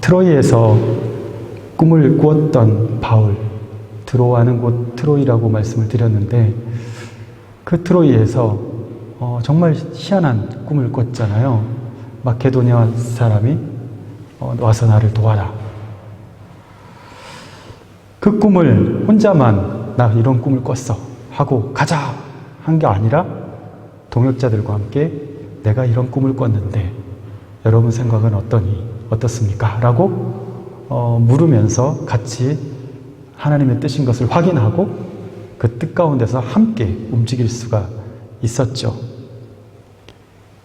트로이에서 꿈을 꾸었던 바울, 드로아는 곧 트로이라고 말씀을 드렸는데, 그 트로이에서 정말 희한한 꿈을 꿨잖아요. 마케도니아 사람이 와서 나를 도와라. 그 꿈을 혼자만 나 이런 꿈을 꿨어 하고 가자 한 게 아니라 동역자들과 함께 내가 이런 꿈을 꿨는데 여러분 생각은 어떻습니까? 라고 물으면서 같이 하나님의 뜻인 것을 확인하고 그 뜻 가운데서 함께 움직일 수가 있었죠.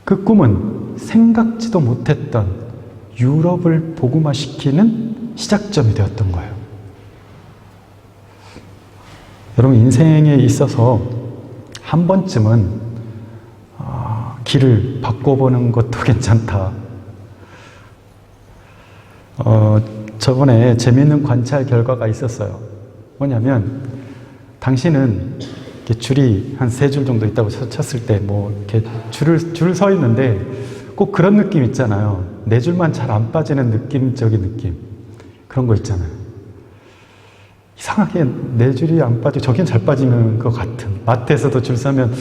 그 꿈은 생각지도 못했던 유럽을 복음화시키는 시작점이 되었던 거예요. 여러분 인생에 있어서 한 번쯤은 길을 바꿔보는 것도 괜찮다. 저번에 재미있는 관찰 결과가 있었어요. 뭐냐면 당신은 이렇게 줄이 한 3줄 정도 있다고 쳤을 때 뭐 이렇게 줄을 서 있는데 꼭 그런 느낌 있잖아요. 4줄만 잘 안 빠지는 느낌적인 느낌. 그런 거 있잖아요. 이상하게 4줄이 안 빠지고 저긴 잘 빠지는 것 같은. 마트에서도 줄 서면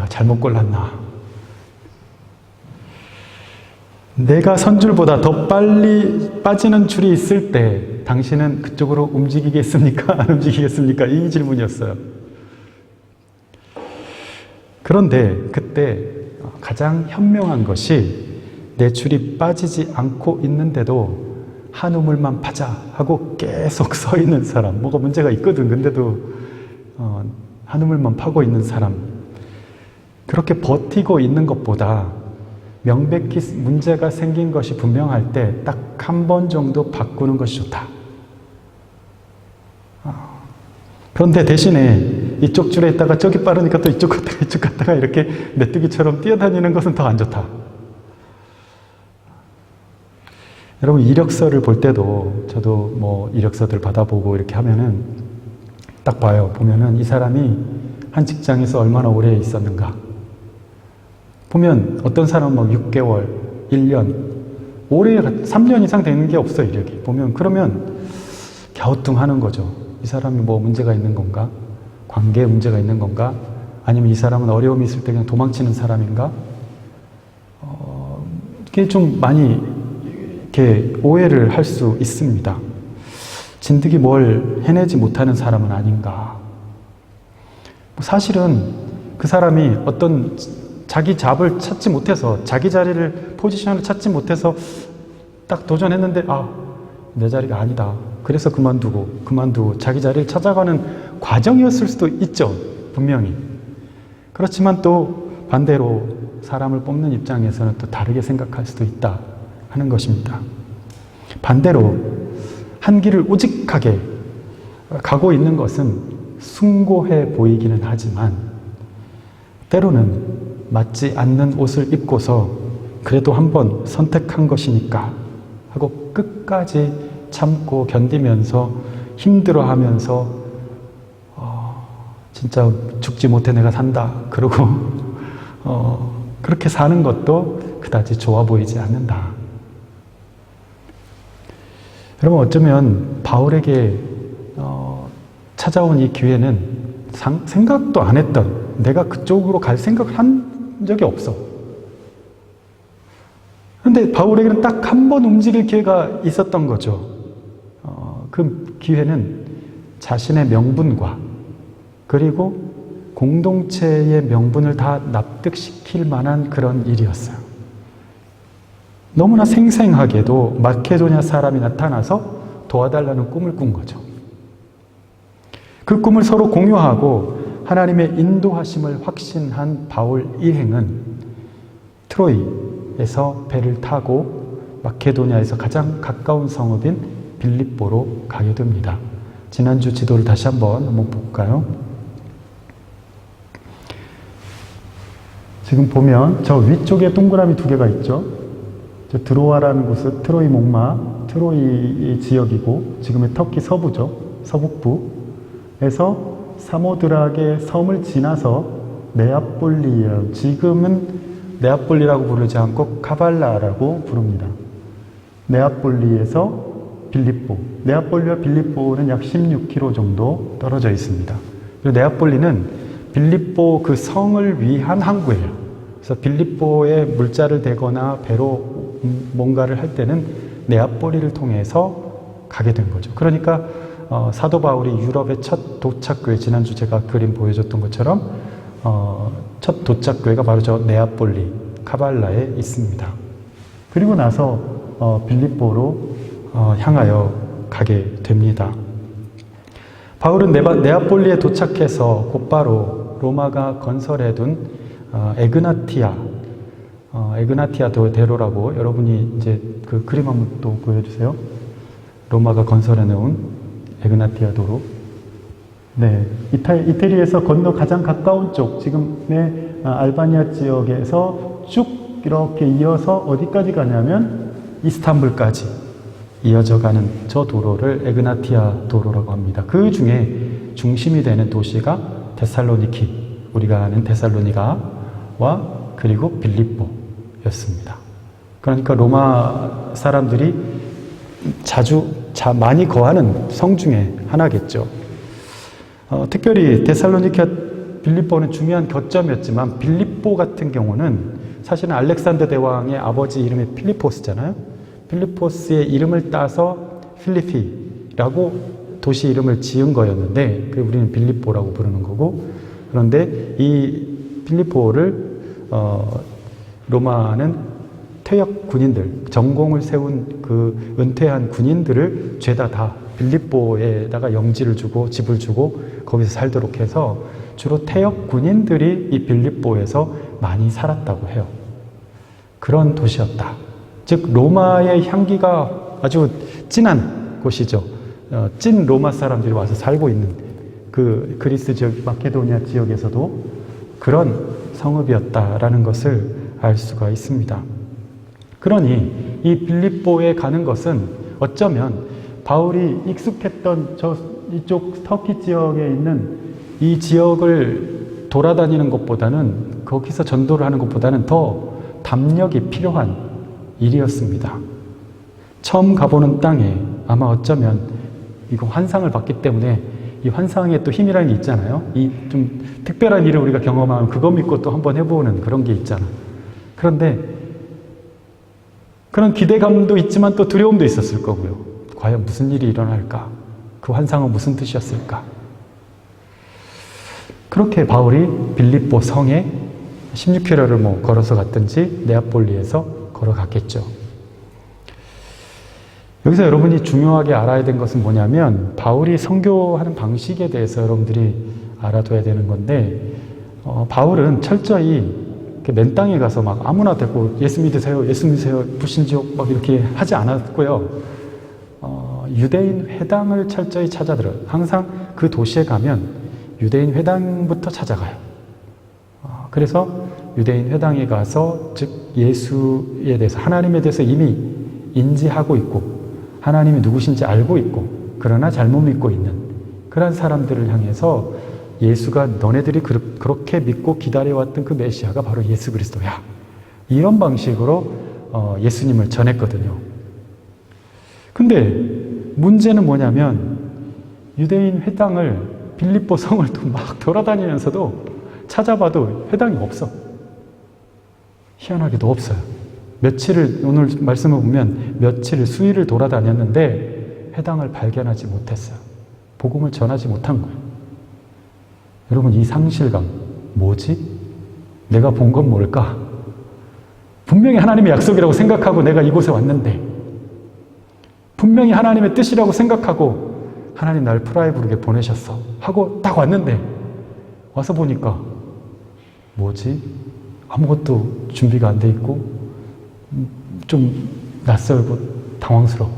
잘못 골랐나. 내가 선 줄보다 더 빨리 빠지는 줄이 있을 때 당신은 그쪽으로 움직이겠습니까? 안 움직이겠습니까? 이 질문이었어요. 그런데 그때 가장 현명한 것이 내 줄이 빠지지 않고 있는데도 한 우물만 파자 하고 계속 서 있는 사람. 뭐가 문제가 있거든. 근데도 한 우물만 파고 있는 사람. 그렇게 버티고 있는 것보다 명백히 문제가 생긴 것이 분명할 때 딱 한 번 정도 바꾸는 것이 좋다. 그런데 대신에 이쪽 줄에 있다가 저기 빠르니까 또 이쪽 갔다가 이렇게 메뚜기처럼 뛰어다니는 것은 더 안 좋다. 여러분 이력서를 볼 때도 저도 뭐 이력서들 받아보고 이렇게 하면은 딱 봐요. 보면은 이 사람이 한 직장에서 얼마나 오래 있었는가. 보면 어떤 사람은 막 6개월, 1년, 오래 3년 이상 되는 게 없어 이력이. 보면 그러면 갸우뚱하는 거죠. 이 사람이 뭐 문제가 있는 건가? 관계에 문제가 있는 건가? 아니면 이 사람은 어려움이 있을 때 그냥 도망치는 사람인가? 이게 좀 많이 이렇게 오해를 할 수 있습니다. 진득이 뭘 해내지 못하는 사람은 아닌가? 사실은 그 사람이 어떤 자기 잡을 찾지 못해서 자기 자리를 포지션을 찾지 못해서 딱 도전했는데 내 자리가 아니다. 그래서 그만두고 자기 자리를 찾아가는 과정이었을 수도 있죠. 분명히. 그렇지만 또 반대로 사람을 뽑는 입장에서는 또 다르게 생각할 수도 있다 하는 것입니다. 반대로 한 길을 오직하게 가고 있는 것은 숭고해 보이기는 하지만 때로는 맞지 않는 옷을 입고서 그래도 한번 선택한 것이니까 하고 끝까지 참고 견디면서 힘들어하면서 진짜 죽지 못해 내가 산다 그러고 그렇게 사는 것도 그다지 좋아 보이지 않는다. 여러분 어쩌면 바울에게 찾아온 이 기회는 생각도 안 했던, 내가 그쪽으로 갈 생각을 한 적이 없어. 그런데 바울에게는 딱 한 번 움직일 기회가 있었던 거죠. 그 기회는 자신의 명분과 그리고 공동체의 명분을 다 납득시킬 만한 그런 일이었어요. 너무나 생생하게도 마케도니아 사람이 나타나서 도와달라는 꿈을 꾼 거죠. 그 꿈을 서로 공유하고 하나님의 인도하심을 확신한 바울 일행은 트로이에서 배를 타고 마케도니아에서 가장 가까운 성읍인 빌립보로 가게 됩니다. 지난주 지도를 다시 한번 볼까요? 지금 보면 저 위쪽에 동그라미 2개가 있죠. 저 드로아라는 곳은 트로이 목마, 트로이 지역이고 지금의 터키 서부죠. 서북부에서 사모드락의 섬을 지나서 네아폴리에, 지금은 네아폴리라고 부르지 않고 카발라라고 부릅니다. 네아폴리에서 빌립보, 네아폴리와 빌립보는 약 16km 정도 떨어져 있습니다. 그리고 네아폴리는 빌립보 그 성을 위한 항구예요. 그래서 빌립보에 물자를 대거나 배로 뭔가를 할 때는 네아폴리를 통해서 가게 된 거죠. 그러니까 사도 바울이 유럽의 첫 도착교회, 지난주 제가 그림 보여줬던 것처럼 첫 도착교회가 바로 저 네아폴리, 카발라에 있습니다. 그리고 나서 빌립보로 향하여 가게 됩니다. 바울은 네아폴리에 도착해서 곧바로 로마가 건설해둔 에그나티아 대로라고, 여러분이 이제 그 그림 한번 또 보여주세요. 로마가 건설해 놓은 에그나티아 도로. 네, 이태리에서 건너 가장 가까운 쪽, 지금의 알바니아 지역에서 쭉 이렇게 이어서 어디까지 가냐면 이스탄불까지 이어져 가는 저 도로를 에그나티아 도로라고 합니다. 그 중에 중심이 되는 도시가 데살로니키, 우리가 아는 데살로니가와 그리고 빌립보였습니다. 그러니까 로마 사람들이 많이 거하는 성 중에 하나겠죠. 특별히 데살로니키와 빌립보는 중요한 거점이었지만, 빌립보 같은 경우는 사실은 알렉산더 대왕의 아버지 이름이 필리포스잖아요. 필리포스의 이름을 따서 필리피라고 도시 이름을 지은 거였는데, 우리는 빌립보라고 부르는 거고, 그런데 이 필리포를 로마는 퇴역 군인들, 전공을 세운 그 은퇴한 군인들을 죄다 다 빌립보에다가 영지를 주고 집을 주고 거기서 살도록 해서 주로 퇴역 군인들이 이 빌립보에서 많이 살았다고 해요. 그런 도시였다. 즉 로마의 향기가 아주 진한 곳이죠. 찐 로마 사람들이 와서 살고 있는 그 그리스 지역, 마케도니아 지역에서도 그런 성읍이었다라는 것을 알 수가 있습니다. 그러니 이 빌립보에 가는 것은 어쩌면 바울이 익숙했던 이쪽 터키 지역에 있는 이 지역을 돌아다니는 것보다는, 거기서 전도를 하는 것보다는 더 담력이 필요한 일이었습니다. 처음 가보는 땅에 아마 어쩌면 이거 환상을 봤기 때문에 이 환상에 또 힘이라는 게 있잖아요. 이 좀 특별한 일을 우리가 경험하면 그거 믿고 또 한번 해보는 그런 게 있잖아. 그런데 그런 기대감도 있지만 또 두려움도 있었을 거고요. 과연 무슨 일이 일어날까? 그 환상은 무슨 뜻이었을까? 그렇게 바울이 빌립보 성에 16km를 걸어서 갔든지 네아폴리에서 걸어갔겠죠. 여기서 여러분이 중요하게 알아야 되는 것은 뭐냐면, 바울이 선교하는 방식에 대해서 여러분들이 알아둬야 되는 건데, 바울은 철저히 맨 땅에 가서 막 아무나 데리고 예수 믿으세요, 불신지옥 막 이렇게 하지 않았고요. 유대인 회당을 철저히 찾아들어요. 항상 그 도시에 가면 유대인 회당부터 찾아가요. 그래서 유대인 회당에 가서, 즉 예수에 대해서, 하나님에 대해서 이미 인지하고 있고 하나님이 누구신지 알고 있고 그러나 잘못 믿고 있는 그런 사람들을 향해서 예수가 너네들이 그렇게 믿고 기다려왔던 그 메시아가 바로 예수 그리스도야, 이런 방식으로 예수님을 전했거든요. 근데 문제는 뭐냐면, 유대인 회당을, 빌립보 성을 또 막 돌아다니면서도 찾아봐도 회당이 없어. 희한하게도 없어요. 오늘 말씀을 보면 수일을 돌아다녔는데 회당을 발견하지 못했어요. 복음을 전하지 못한 거예요. 여러분, 이 상실감, 뭐지? 내가 본 건 뭘까? 분명히 하나님의 약속이라고 생각하고 내가 이곳에 왔는데, 분명히 하나님의 뜻이라고 생각하고 하나님 날 프라이브르게 보내셨어 하고 딱 왔는데, 와서 보니까 뭐지? 아무것도 준비가 안 돼 있고 좀 낯설고 당황스러워.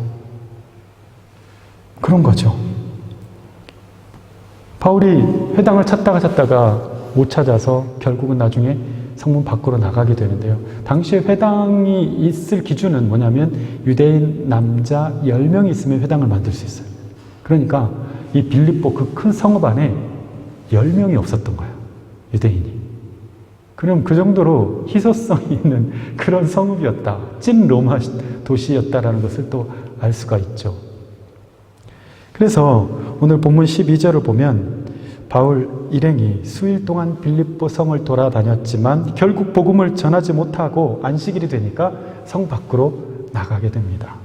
그런 거죠. 바울이 회당을 찾다가 못 찾아서 결국은 나중에 성문 밖으로 나가게 되는데요. 당시에 회당이 있을 기준은 뭐냐면, 유대인 남자 10명이 있으면 회당을 만들 수 있어요. 그러니까 이 빌립보 그 큰 성읍 안에 10명이 없었던 거예요. 유대인이. 그럼 그 정도로 희소성이 있는 그런 성읍이었다. 찐 로마 도시였다라는 것을 또 알 수가 있죠. 그래서 오늘 본문 12절을 보면 바울 일행이 수일 동안 빌립보 성을 돌아다녔지만 결국 복음을 전하지 못하고 안식일이 되니까 성 밖으로 나가게 됩니다.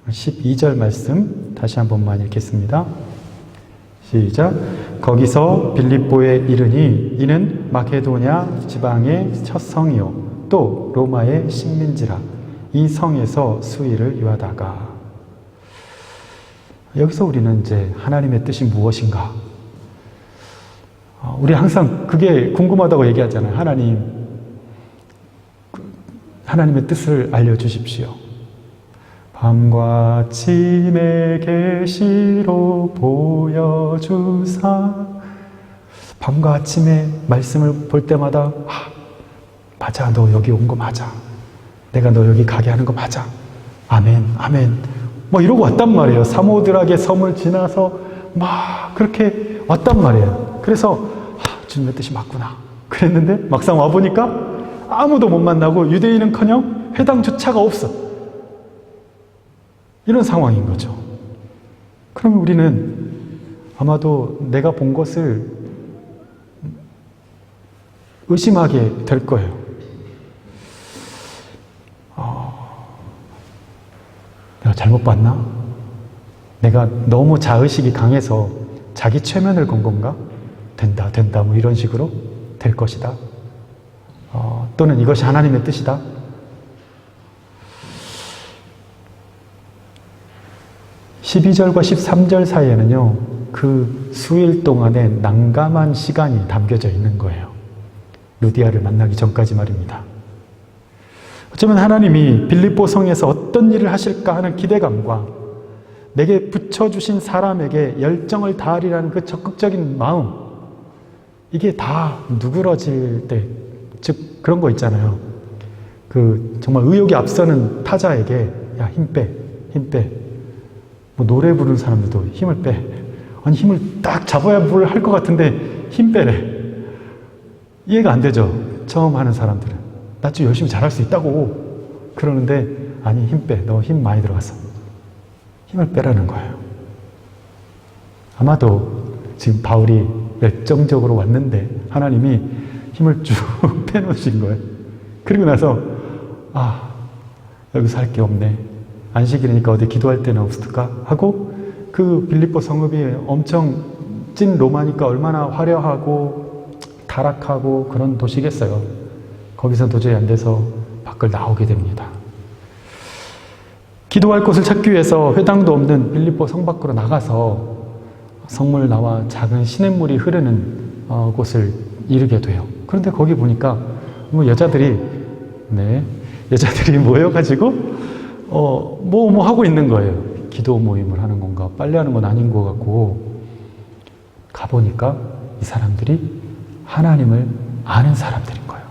12절 말씀 다시 한 번만 읽겠습니다. 시작. 거기서 빌립보에 이르니 이는 마게도냐 지방의 첫 성이요 또 로마의 식민지라. 이 성에서 수일을 유하다가. 여기서 우리는 이제 하나님의 뜻이 무엇인가? 우리 항상 그게 궁금하다고 얘기하잖아요. 하나님의 뜻을 알려주십시오. 밤과 아침에 계시로 보여주사. 밤과 아침에 말씀을 볼 때마다 맞아, 너 여기 온 거 맞아. 내가 너 여기 가게 하는 거 맞아. 아멘, 아멘. 뭐 이러고 왔단 말이에요. 사모드락의 섬을 지나서 막 그렇게 왔단 말이에요. 그래서 주님의 뜻이 맞구나 그랬는데 막상 와보니까 아무도 못 만나고 유대인은커녕 회당조차가 없어. 이런 상황인 거죠. 그러면 우리는 아마도 내가 본 것을 의심하게 될 거예요. 내가 잘못 봤나? 내가 너무 자의식이 강해서 자기 최면을 건 건가? 된다 뭐 이런 식으로 될 것이다. 또는 이것이 하나님의 뜻이다. (12절과) 13절 사이에는요 그 수일 동안의 난감한 시간이 담겨져 있는 거예요. 루디아를 만나기 전까지 말입니다. 어쩌면 하나님이 빌립보 성에서 어떤 일을 하실까 하는 기대감과 내게 붙여주신 사람에게 열정을 다하리라는 그 적극적인 마음, 이게 다 누그러질 때, 즉 그런 거 있잖아요. 정말 의욕이 앞서는 타자에게 야, 힘 빼. 뭐 노래 부르는 사람들도 힘을 빼. 아니 힘을 딱 잡아야 뭘 할 것 같은데 힘 빼래. 이해가 안 되죠. 처음 하는 사람들은. 나 좀 열심히 잘할 수 있다고 그러는데 아니 힘 빼. 너 힘 많이 들어갔어. 힘을 빼라는 거예요. 아마도 지금 바울이 열정적으로 왔는데 하나님이 힘을 쭉 빼놓으신 거예요. 그리고 나서 여기서 할 게 없네. 안식일이니까 어디 기도할 데는 없을까? 하고 그 빌립보 성읍이 엄청 찐 로마니까 얼마나 화려하고 타락하고 그런 도시겠어요. 거기서 도저히 안 돼서 밖을 나오게 됩니다. 기도할 곳을 찾기 위해서 회당도 없는 빌립보 성 밖으로 나가서 성물 나와 작은 시냇물이 흐르는 곳을 이르게 돼요. 그런데 거기 보니까 뭐 여자들이 모여가지고 뭐 하고 있는 거예요. 기도 모임을 하는 건가 빨래하는 건 아닌 것 같고 가보니까 이 사람들이 하나님을 아는 사람들인 거예요.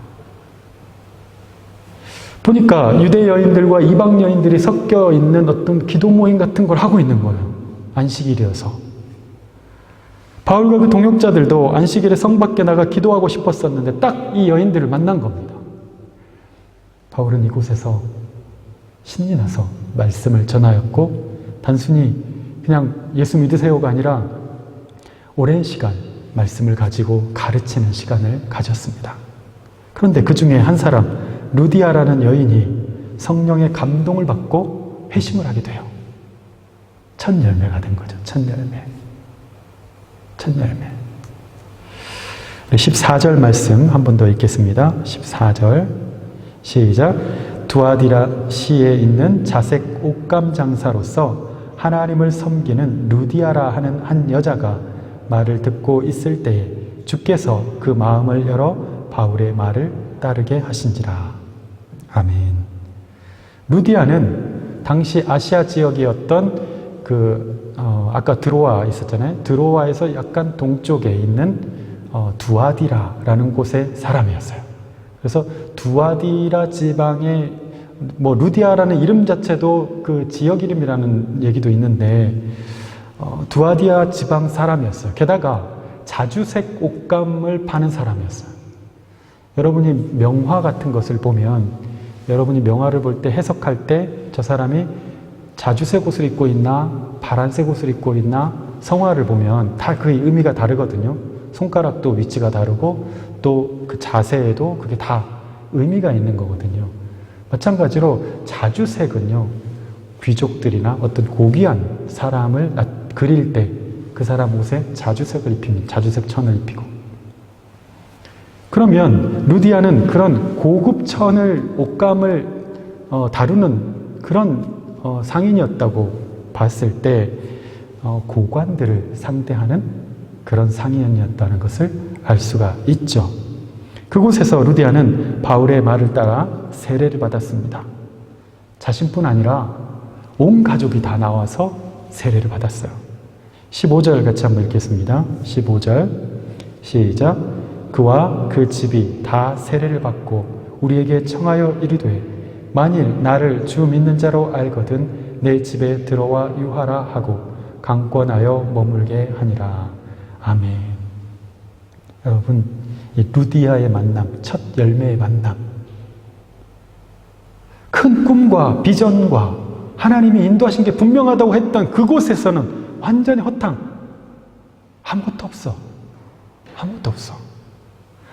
보니까 유대 여인들과 이방 여인들이 섞여 있는 어떤 기도 모임 같은 걸 하고 있는 거예요. 안식일이어서. 바울과 그 동역자들도 안식일에 성 밖에 나가 기도하고 싶었었는데 딱 이 여인들을 만난 겁니다. 바울은 이곳에서 신이 나서 말씀을 전하였고 단순히 그냥 예수 믿으세요가 아니라 오랜 시간 말씀을 가지고 가르치는 시간을 가졌습니다. 그런데 그 중에 한 사람 루디아라는 여인이 성령의 감동을 받고 회심을 하게 돼요. 첫 열매가 된 거죠. 첫 열매. 14절 말씀 한 번 더 읽겠습니다. 14절 시작. 두아디라 시에 있는 자색 옷감 장사로서 하나님을 섬기는 루디아라 하는 한 여자가 말을 듣고 있을 때에 주께서 그 마음을 열어 바울의 말을 따르게 하신지라. 아멘. 루디아는 당시 아시아 지역이었던 아까 드로아 있었잖아요. 드로아에서 약간 동쪽에 있는 두아디라라는 곳의 사람이었어요. 그래서 두아디라 지방의 루디아라는 이름 자체도 그 지역 이름이라는 얘기도 있는데 두아디아 지방 사람이었어요. 게다가 자주색 옷감을 파는 사람이었어요. 여러분이 명화 같은 것을 보면, 여러분이 명화를 볼 때 해석할 때 저 사람이 자주색 옷을 입고 있나 파란색 옷을 입고 있나 성화를 보면 다 그 의미가 다르거든요. 손가락도 위치가 다르고 또 그 자세에도 그게 다 의미가 있는 거거든요. 마찬가지로 자주색은요, 귀족들이나 어떤 고귀한 사람을 그릴 때 그 사람 옷에 자주색을 입힙니다. 자주색 천을 입히고. 그러면 루디아는 그런 고급 천을, 옷감을 다루는 그런 상인이었다고 봤을 때 고관들을 상대하는 그런 상인이었다는 것을 알 수가 있죠. 그곳에서 루디아는 바울의 말을 따라 세례를 받았습니다. 자신뿐 아니라 온 가족이 다 나와서 세례를 받았어요. 15절 같이 한번 읽겠습니다. 15절 시작. 그와 그 집이 다 세례를 받고 우리에게 청하여 이르되 만일 나를 주 믿는 자로 알거든 내 집에 들어와 유하라 하고 강권하여 머물게 하니라. 아멘. 여러분, 이 루디아의 만남, 첫 열매의 만남, 큰 꿈과 비전과 하나님이 인도하신 게 분명하다고 했던 그곳에서는 완전히 허탕. 아무것도 없어. 아무것도 없어.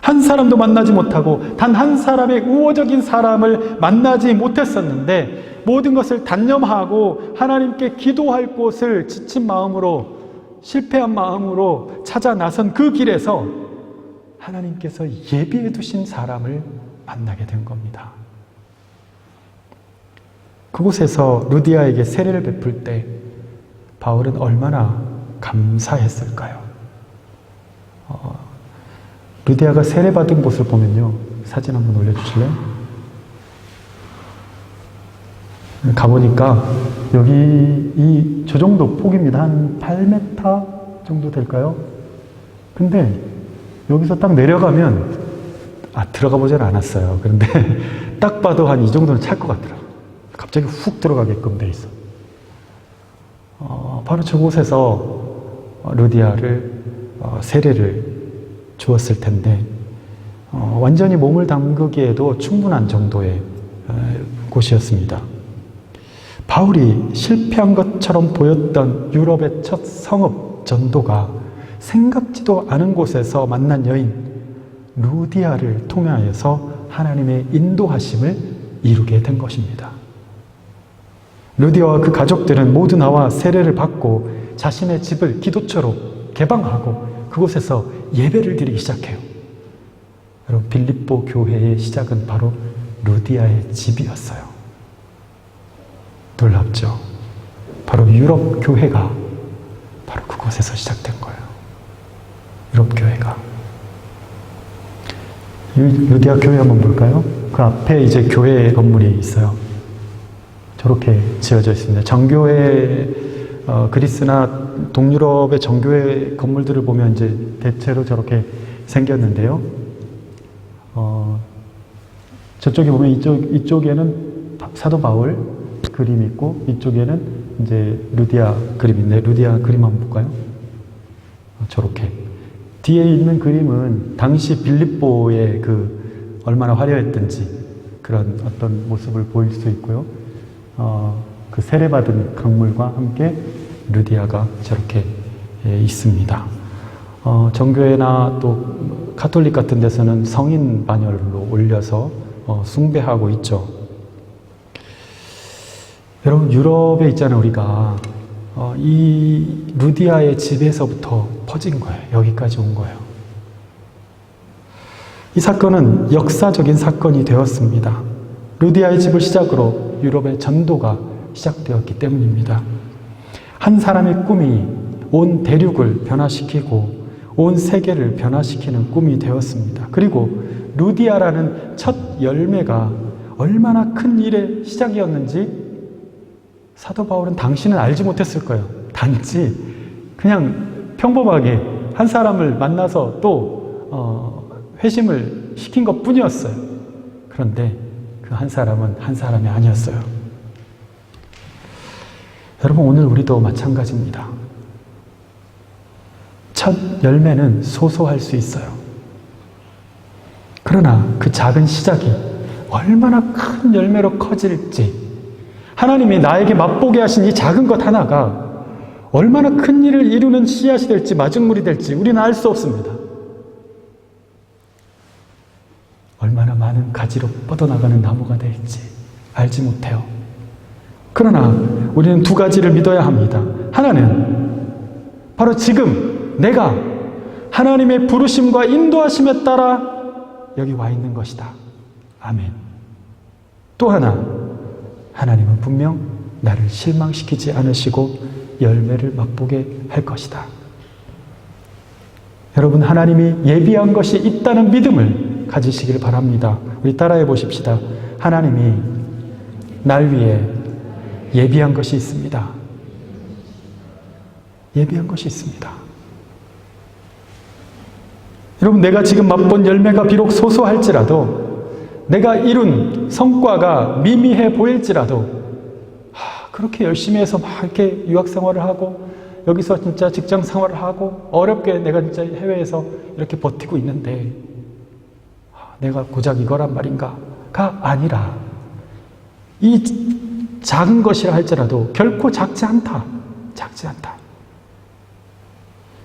한 사람도 만나지 못하고 단 한 사람의 우호적인 사람을 만나지 못했었는데 모든 것을 단념하고 하나님께 기도할 곳을 지친 마음으로, 실패한 마음으로 찾아 나선 그 길에서 하나님께서 예비해 두신 사람을 만나게 된 겁니다. 그곳에서 루디아에게 세례를 베풀 때 바울은 얼마나 감사했을까요? 루디아가 세례받은 곳을 보면요, 사진 한번 올려주실래요? 가보니까 여기 저 정도 폭입니다. 한 8m 정도 될까요? 근데 여기서 딱 내려가면 들어가 보진 않았어요. 그런데 딱 봐도 한 이 정도는 찰 것 같더라고요. 갑자기 훅 들어가게끔 돼 있어. 바로 저곳에서 루디아를 세례를 주었을 텐데 완전히 몸을 담그기에도 충분한 정도의 곳이었습니다. 바울이 실패한 것처럼 보였던 유럽의 첫 성읍 전도가 생각지도 않은 곳에서 만난 여인 루디아를 통하여서 하나님의 인도하심을 이루게 된 것입니다. 루디아와 그 가족들은 모두 나와 세례를 받고 자신의 집을 기도처로 개방하고 그곳에서 예배를 드리기 시작해요. 여러분, 빌립보 교회의 시작은 바로 루디아의 집이었어요. 놀랍죠? 바로 유럽 교회가 바로 그곳에서 시작된 거예요. 유럽 교회가. 루디아 교회 한번 볼까요? 그 앞에 이제 교회 건물이 있어요. 저렇게 지어져 있습니다. 정교회, 그리스나 동유럽의 정교회 건물들을 보면 이제 대체로 저렇게 생겼는데요. 저쪽에 보면 이쪽에는 사도 바울 그림이 있고 이쪽에는 이제 루디아 그림인데, 루디아 그림 한번 볼까요? 저렇게. 뒤에 있는 그림은 당시 빌립보의 그 얼마나 화려했던지 그런 어떤 모습을 보일 수 있고요. 그 세례받은 강물과 함께 루디아가 저렇게 있습니다. 정교회나 또 카톨릭 같은 데서는 성인 반열로 올려서 숭배하고 있죠. 여러분, 유럽에 있잖아요, 우리가. 이 루디아의 집에서부터 퍼진 거예요. 여기까지 온 거예요. 이 사건은 역사적인 사건이 되었습니다. 루디아의 집을 시작으로 유럽의 전도가 시작되었기 때문입니다. 한 사람의 꿈이 온 대륙을 변화시키고 온 세계를 변화시키는 꿈이 되었습니다. 그리고 루디아라는 첫 열매가 얼마나 큰 일의 시작이었는지 사도 바울은 당시는 알지 못했을 거예요. 단지 그냥 평범하게 한 사람을 만나서 또 회심을 시킨 것 뿐이었어요. 그런데 그 한 사람은 한 사람이 아니었어요. 여러분, 오늘 우리도 마찬가지입니다. 첫 열매는 소소할 수 있어요. 그러나 그 작은 시작이 얼마나 큰 열매로 커질지, 하나님이 나에게 맛보게 하신 이 작은 것 하나가 얼마나 큰 일을 이루는 씨앗이 될지, 마중물이 될지 우리는 알 수 없습니다. 얼마나 많은 가지로 뻗어나가는 나무가 될지 알지 못해요. 그러나 우리는 두 가지를 믿어야 합니다. 하나는 바로 지금 내가 하나님의 부르심과 인도하심에 따라 여기 와 있는 것이다. 아멘. 또 하나, 하나님은 분명 나를 실망시키지 않으시고 열매를 맛보게 할 것이다. 여러분, 하나님이 예비한 것이 있다는 믿음을 가지시길 바랍니다. 우리 따라해 보십시다. 하나님이 날 위해 예비한 것이 있습니다. 예비한 것이 있습니다. 여러분, 내가 지금 맛본 열매가 비록 소소할지라도, 내가 이룬 성과가 미미해 보일지라도, 그렇게 열심히 해서 막 이렇게 유학 생활을 하고, 여기서 진짜 직장 생활을 하고, 어렵게 내가 진짜 해외에서 이렇게 버티고 있는데, 내가 고작 이거란 말인가가 아니라, 이 작은 것이라 할지라도 결코 작지 않다. 작지 않다.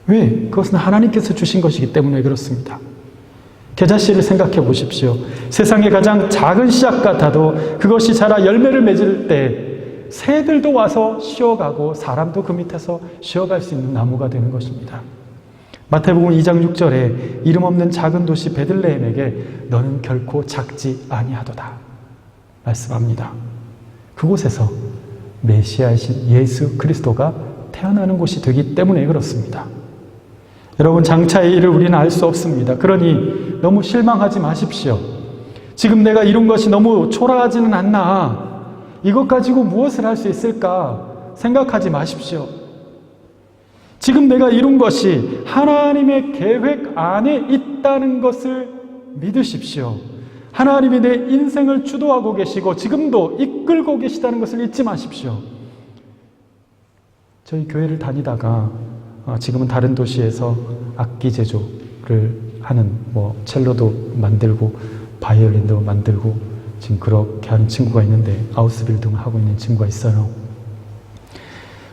왜? 그것은 하나님께서 주신 것이기 때문에 그렇습니다. 겨자씨를 생각해 보십시오. 세상의 가장 작은 씨앗 같아도 그것이 자라 열매를 맺을 때 새들도 와서 쉬어가고 사람도 그 밑에서 쉬어갈 수 있는 나무가 되는 것입니다. 마태복음 2장 6절에 이름 없는 작은 도시 베들레헴에게 너는 결코 작지 아니하도다 말씀합니다. 그곳에서 메시아이신 예수 그리스도가 태어나는 곳이 되기 때문에 그렇습니다. 여러분, 장차의 일을 우리는 알 수 없습니다. 그러니 너무 실망하지 마십시오. 지금 내가 이룬 것이 너무 초라하지는 않나, 이것 가지고 무엇을 할 수 있을까 생각하지 마십시오. 지금 내가 이룬 것이 하나님의 계획 안에 있다는 것을 믿으십시오. 하나님이 내 인생을 주도하고 계시고 지금도 이끌고 계시다는 것을 잊지 마십시오. 저희 교회를 다니다가 지금은 다른 도시에서 악기 제조를 하는, 첼로도 만들고 바이올린도 만들고 지금 그렇게 하는 친구가 있는데, 아우스빌딩을 하고 있는 친구가 있어요.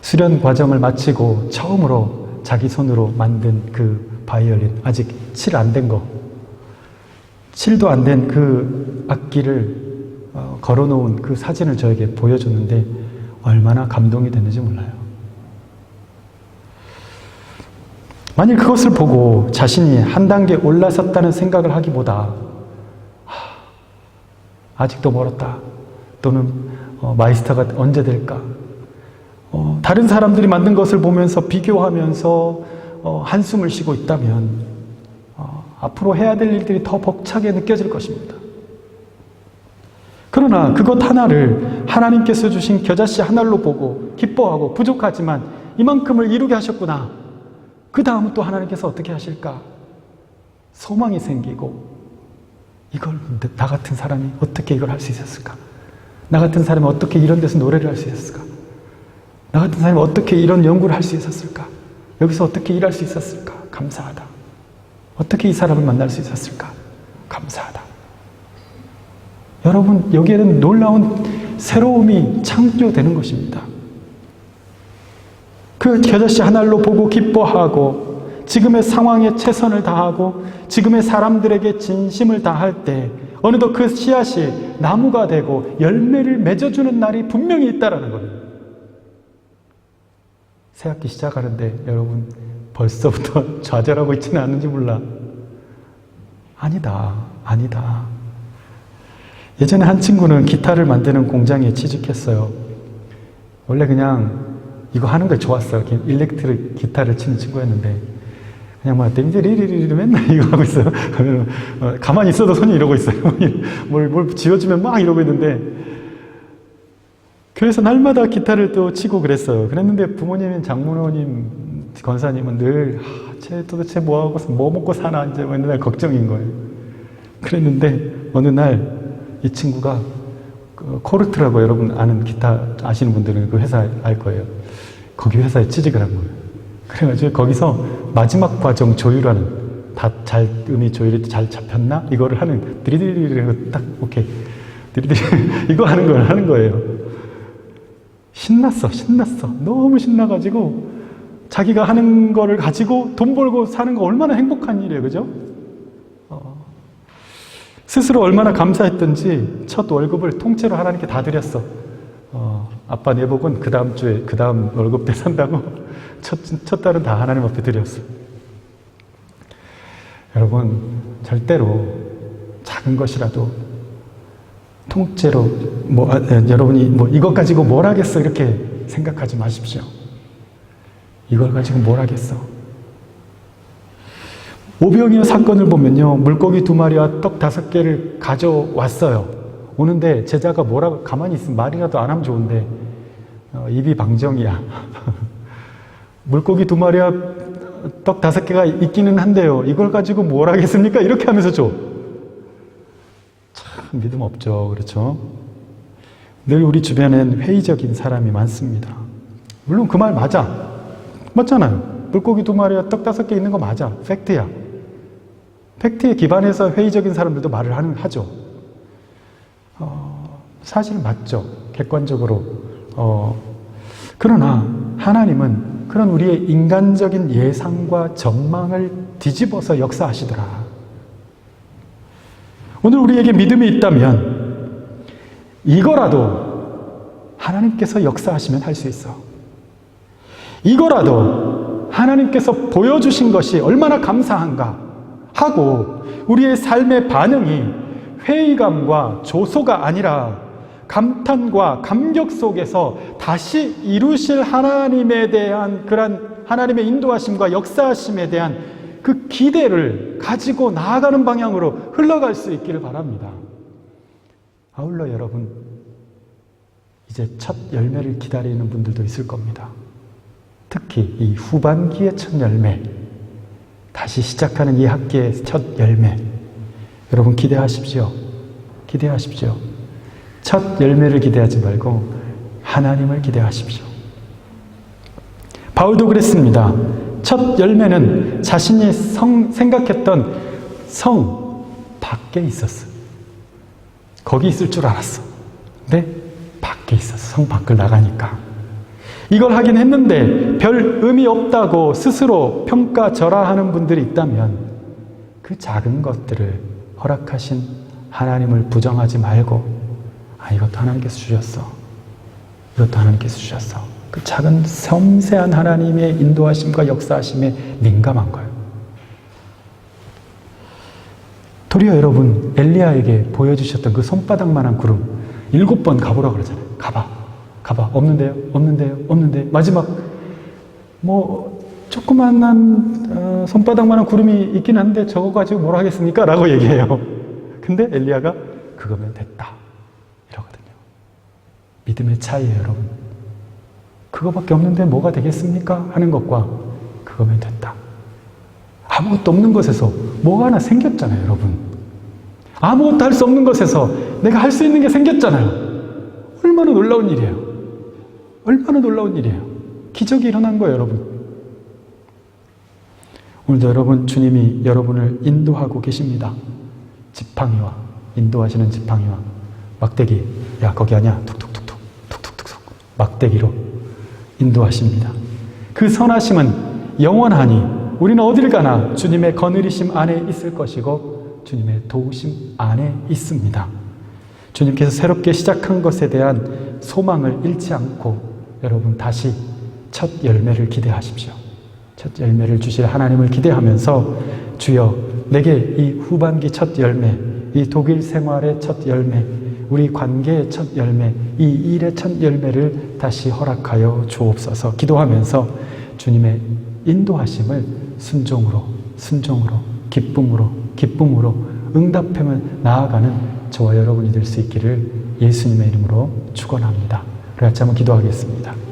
수련 과정을 마치고 처음으로 자기 손으로 만든 그 바이올린, 아직 칠 안 된 거, 칠도 안 된 그 악기를 걸어놓은 그 사진을 저에게 보여줬는데 얼마나 감동이 됐는지 몰라요. 만일 그것을 보고 자신이 한 단계 올라섰다는 생각을 하기보다 아직도 멀었다, 또는 마이스터가 언제 될까, 다른 사람들이 만든 것을 보면서 비교하면서 한숨을 쉬고 있다면 앞으로 해야 될 일들이 더 벅차게 느껴질 것입니다. 그러나 그것 하나를 하나님께서 주신 겨자씨 하나로 보고 기뻐하고, 부족하지만 이만큼을 이루게 하셨구나, 그 다음은 또 하나님께서 어떻게 하실까 소망이 생기고, 이걸 나 같은 사람이 어떻게 이걸 할 수 있었을까, 나 같은 사람이 어떻게 이런 데서 노래를 할 수 있었을까, 나 같은 사람이 어떻게 이런 연구를 할 수 있었을까, 여기서 어떻게 일할 수 있었을까, 감사하다. 어떻게 이 사람을 만날 수 있었을까, 감사하다. 여러분, 여기에는 놀라운 새로움이 창조되는 것입니다. 그 겨자씨 하나로 보고 기뻐하고, 지금의 상황에 최선을 다하고, 지금의 사람들에게 진심을 다할 때 어느덧 그 씨앗이 나무가 되고 열매를 맺어주는 날이 분명히 있다라는 거예요. 새학기 시작하는데 여러분 벌써부터 좌절하고 있지는 않은지 몰라. 아니다. 예전에 한 친구는 기타를 만드는 공장에 취직했어요. 원래 그냥 이거 하는 게 좋았어요. 일렉트릭 기타를 치는 친구였는데, 그냥 막 땡리리리리 맨날 이거 하고 있어요. 가만히 있어도 손이 이러고 있어요. 뭘 지어주면 막 이러고 있는데, 교회에서 날마다 기타를 또 치고 그랬어요. 그랬는데 부모님, 장모님, 권사님은 늘 쟤 도대체 뭐 먹고 사나 이제 맨날 걱정인 거예요. 그랬는데 어느 날 이 친구가 코르트라고, 여러분 아는 기타 아시는 분들은 그 회사 알 거예요. 거기 회사에 취직을 한 거예요. 그래가지고 거기서 마지막 과정 조율하는 다 잘 음이 조율이 잘 잡혔나? 이거를 하는 드리드리 딱 오케이 드리드리 이거 하는 걸 하는 거예요. 신났어. 너무 신나가지고 자기가 하는 거를 가지고 돈 벌고 사는 거 얼마나 행복한 일이에요, 그죠? 스스로 얼마나 감사했던지 첫 월급을 통째로 하나님께 다 드렸어. 아빠 내복은 그 다음 주에 그 다음 월급 때 산다고 첫 달은 다 하나님 앞에 드렸어. 여러분 절대로 작은 것이라도 통째로 여러분이 이것 가지고 뭘 하겠어 이렇게 생각하지 마십시오. 이걸 가지고 뭘 하겠어. 오병이어 사건을 보면요, 물고기 2마리와 떡 5개를 가져왔어요. 오는데 제자가 뭐라고 가만히 있으면 말이라도 안 하면 좋은데 입이 방정이야. 물고기 2마리와 떡 5개가 있기는 한데요, 이걸 가지고 뭘 하겠습니까? 이렇게 하면서 줘. 참 믿음 없죠, 그렇죠? 늘 우리 주변엔 회의적인 사람이 많습니다. 물론 그 말 맞잖아요. 물고기 2마리와 떡 5개 있는 거 맞아. 팩트야. 팩트에 기반해서 회의적인 사람들도 말을 하죠. 사실 맞죠. 객관적으로. 그러나 하나님은 그런 우리의 인간적인 예상과 전망을 뒤집어서 역사하시더라. 오늘 우리에게 믿음이 있다면 이거라도 하나님께서 역사하시면 할 수 있어. 이거라도 하나님께서 보여주신 것이 얼마나 감사한가 하고 우리의 삶의 반응이 회의감과 조소가 아니라 감탄과 감격 속에서 다시 이루실 하나님에 대한 그런 하나님의 인도하심과 역사하심에 대한 그 기대를 가지고 나아가는 방향으로 흘러갈 수 있기를 바랍니다. 아울러 여러분, 이제 첫 열매를 기다리는 분들도 있을 겁니다. 특히 이 후반기의 첫 열매, 다시 시작하는 이 학기의 첫 열매, 여러분 기대하십시오. 기대하십시오. 첫 열매를 기대하지 말고 하나님을 기대하십시오. 바울도 그랬습니다. 첫 열매는 자신이 생각했던 성 밖에 있었어. 거기 있을 줄 알았어. 근데 밖에 있었어. 성 밖을 나가니까. 이걸 하긴 했는데 별 의미 없다고 스스로 평가절하하는 분들이 있다면 그 작은 것들을 허락하신 하나님을 부정하지 말고, 이것도 하나님께서 주셨어. 이것도 하나님께서 주셨어. 그 작은 섬세한 하나님의 인도하심과 역사하심에 민감한 거예요. 도리어 여러분, 엘리야에게 보여주셨던 그 손바닥만한 구름 7번 가보라고 그러잖아요. 가봐. 없는데요. 마지막 조그만한 손바닥만한 구름이 있긴 한데 저거 가지고 뭘 하겠습니까? 라고 얘기해요. 근데 엘리야가 그거면 됐다 이러거든요. 믿음의 차이예요, 여러분. 그거밖에 없는데 뭐가 되겠습니까? 하는 것과 그거면 됐다. 아무것도 없는 것에서 뭐가 하나 생겼잖아요, 여러분. 아무것도 할 수 없는 것에서 내가 할 수 있는 게 생겼잖아요. 얼마나 놀라운 일이에요. 얼마나 놀라운 일이에요. 기적이 일어난 거예요, 여러분. 오늘도 여러분, 주님이 여러분을 인도하고 계십니다. 지팡이와, 인도하시는 지팡이와 막대기, 야 거기 아니야, 툭툭툭툭 막대기로 인도하십니다. 그 선하심은 영원하니 우리는 어딜 가나 주님의 거느리심 안에 있을 것이고 주님의 도우심 안에 있습니다. 주님께서 새롭게 시작한 것에 대한 소망을 잃지 않고 여러분 다시 첫 열매를 기대하십시오. 첫 열매를 주실 하나님을 기대하면서 주여 내게 이 후반기 첫 열매, 이 독일 생활의 첫 열매, 우리 관계의 첫 열매, 이 일의 첫 열매를 다시 허락하여 주옵소서 기도하면서 주님의 인도하심을 순종으로 기쁨으로 응답하며 나아가는 저와 여러분이 될 수 있기를 예수님의 이름으로 축원합니다. 우리 같이 한번 기도하겠습니다.